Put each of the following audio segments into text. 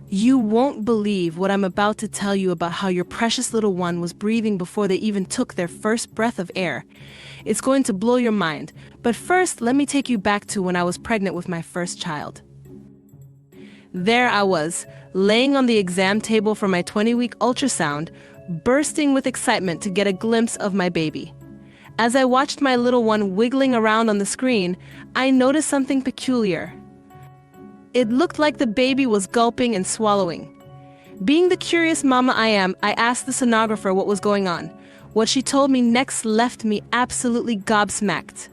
You won't believe what I'm about to tell you about how your precious little one was breathing before they even took their first breath of air. It's going to blow your mind, but first let me take you back to when I was pregnant with my first child. There I was, laying on the exam table for my 20-week ultrasound, bursting with excitement to get a glimpse of my baby. As I watched my little one wiggling around on the screen, I noticed something peculiar. It looked like the baby was gulping and swallowing. Being the curious mama I am, I asked the sonographer what was going on. What she told me next left me absolutely gobsmacked.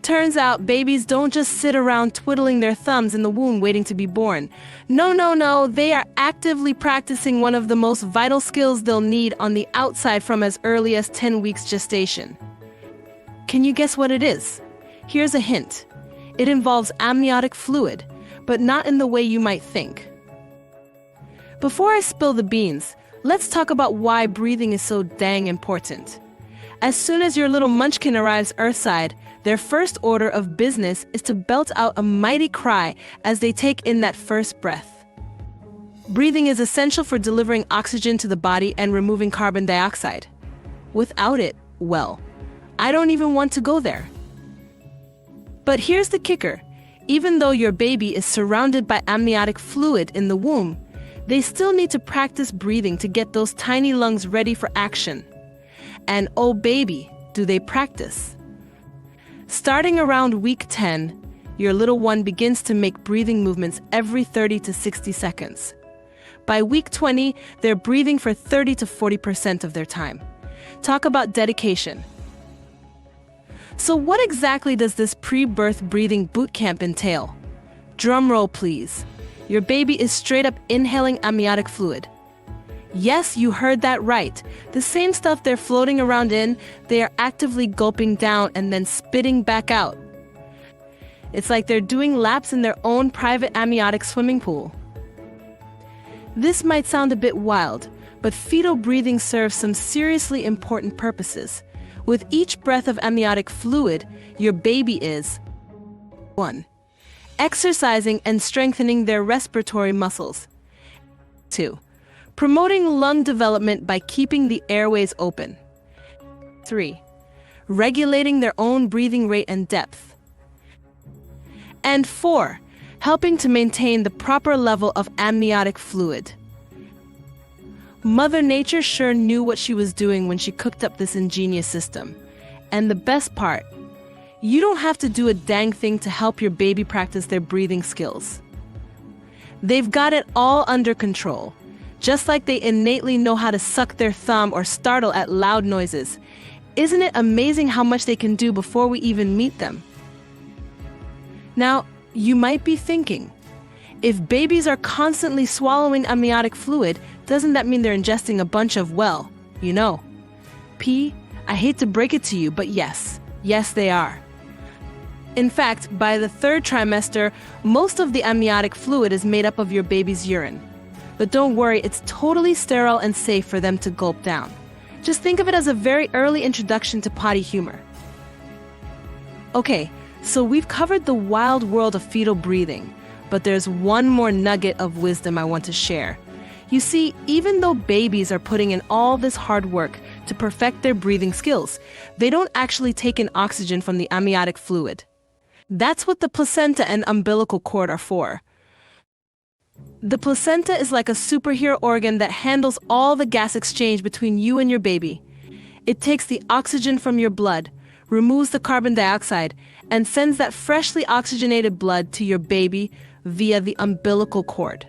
Turns out babies don't just sit around twiddling their thumbs in the womb waiting to be born. No, they are actively practicing one of the most vital skills they'll need on the outside from as early as 10 weeks gestation. Can you guess what it is? Here's a hint. It involves amniotic fluid, but not in the way you might think. Before I spill the beans, let's talk about why breathing is so dang important. As soon as your little munchkin arrives earthside, their first order of business is to belt out a mighty cry as they take in that first breath. Breathing is essential for delivering oxygen to the body and removing carbon dioxide. Without it, well, I don't even want to go there. But here's the kicker. Even though your baby is surrounded by amniotic fluid in the womb, they still need to practice breathing to get those tiny lungs ready for action. And oh baby, do they practice. Starting around week 10, your little one begins to make breathing movements every 30 to 60 seconds. By week 20, they're breathing for 30 to 40% of their time. Talk about dedication. So what exactly does this pre-birth breathing boot camp entail? Drum roll, please. Your baby is straight up inhaling amniotic fluid. Yes, you heard that right. The same stuff they're floating around in, they are actively gulping down and then spitting back out. It's like they're doing laps in their own private amniotic swimming pool. This might sound a bit wild, but fetal breathing serves some seriously important purposes. With each breath of amniotic fluid, your baby is 1. Exercising and strengthening their respiratory muscles. 2. Promoting lung development by keeping the airways open. 3. Regulating their own breathing rate and depth. And 4. Helping to maintain the proper level of amniotic fluid. Mother Nature sure knew what she was doing when she cooked up this ingenious system. And the best part, you don't have to do a dang thing to help your baby practice their breathing skills. They've got it all under control. Just like they innately know how to suck their thumb or startle at loud noises. Isn't it amazing how much they can do before we even meet them? Now, you might be thinking, if babies are constantly swallowing amniotic fluid, doesn't that mean they're ingesting a bunch of, well, you know? I hate to break it to you, but yes, they are. In fact, by the 3rd trimester, most of the amniotic fluid is made up of your baby's urine. But don't worry, it's totally sterile and safe for them to gulp down. Just think of it as a very early introduction to potty humor. Okay, so we've covered the wild world of fetal breathing, but there's one more nugget of wisdom I want to share. You see, even though babies are putting in all this hard work to perfect their breathing skills, they don't actually take in oxygen from the amniotic fluid. That's what the placenta and umbilical cord are for. The placenta is like a superhero organ that handles all the gas exchange between you and your baby. It takes the oxygen from your blood, removes the carbon dioxide, and sends that freshly oxygenated blood to your baby via the umbilical cord.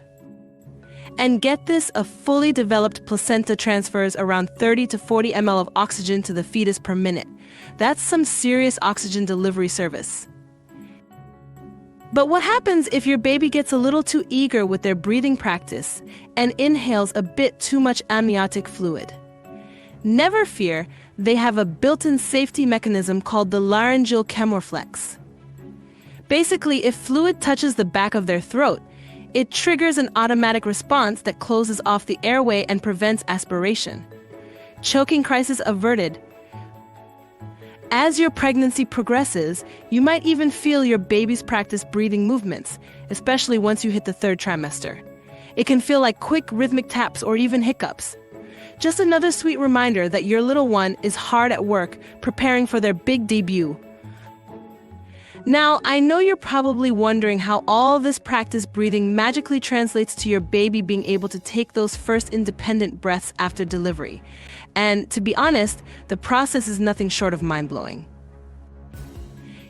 And get this, a fully developed placenta transfers around 30 to 40 ml of oxygen to the fetus per minute. That's some serious oxygen delivery service. But what happens if your baby gets a little too eager with their breathing practice and inhales a bit too much amniotic fluid? Never fear, they have a built-in safety mechanism called the laryngeal chemoreflex. Basically, if fluid touches the back of their throat, it triggers an automatic response that closes off the airway and prevents aspiration. Choking crisis averted. As your pregnancy progresses, you might even feel your baby's practice breathing movements, especially once you hit the third trimester. It can feel like quick rhythmic taps or even hiccups. Just another sweet reminder that your little one is hard at work preparing for their big debut. Now, I know you're probably wondering how all this practice breathing magically translates to your baby being able to take those first independent breaths after delivery. And to be honest, the process is nothing short of mind-blowing.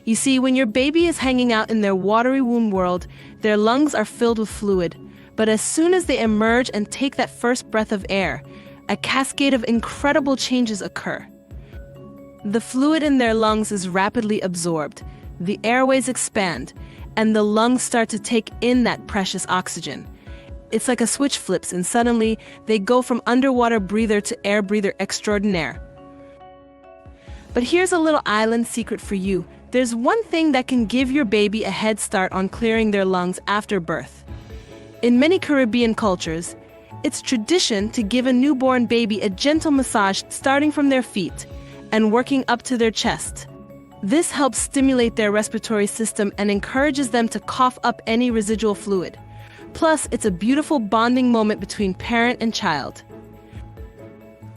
You see, when your baby is hanging out in their watery womb world, their lungs are filled with fluid. But as soon as they emerge and take that first breath of air, a cascade of incredible changes occur. The fluid in their lungs is rapidly absorbed, the airways expand, and the lungs start to take in that precious oxygen. It's like a switch flips, and suddenly they go from underwater breather to air breather extraordinaire. But here's a little island secret for you. There's one thing that can give your baby a head start on clearing their lungs after birth. In many Caribbean cultures, it's tradition to give a newborn baby a gentle massage starting from their feet and working up to their chest. This helps stimulate their respiratory system and encourages them to cough up any residual fluid. Plus, it's a beautiful bonding moment between parent and child.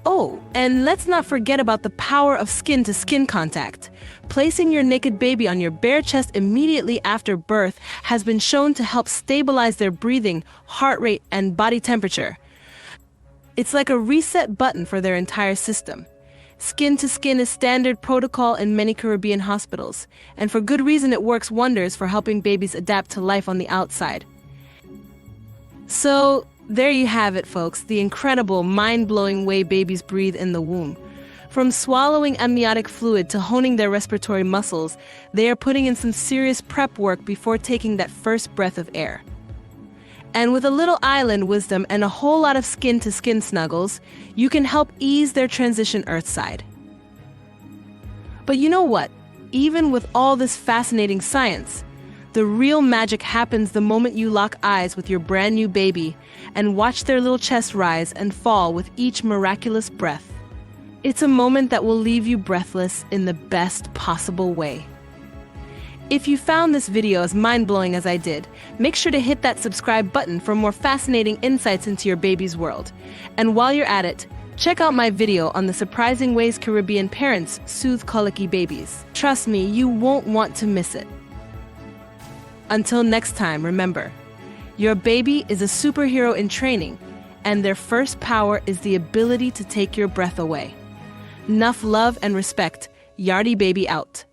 Oh, and let's not forget about the power of skin-to-skin contact. Placing your naked baby on your bare chest immediately after birth has been shown to help stabilize their breathing, heart rate, and body temperature. It's like a reset button for their entire system. Skin-to-skin is standard protocol in many Caribbean hospitals, and for good reason it works wonders for helping babies adapt to life on the outside. So, there you have it, folks, the incredible, mind-blowing way babies breathe in the womb. From swallowing amniotic fluid to honing their respiratory muscles, they are putting in some serious prep work before taking that first breath of air. And with a little island wisdom and a whole lot of skin-to-skin snuggles, you can help ease their transition earthside. But you know what? Even with all this fascinating science, the real magic happens the moment you lock eyes with your brand new baby and watch their little chest rise and fall with each miraculous breath. It's a moment that will leave you breathless in the best possible way. If you found this video as mind-blowing as I did, make sure to hit that subscribe button for more fascinating insights into your baby's world. And while you're at it, check out my video on the surprising ways Caribbean parents soothe colicky babies. Trust me, you won't want to miss it. Until next time, remember, your baby is a superhero in training, and their first power is the ability to take your breath away. Enough love and respect. Yardie Baby out.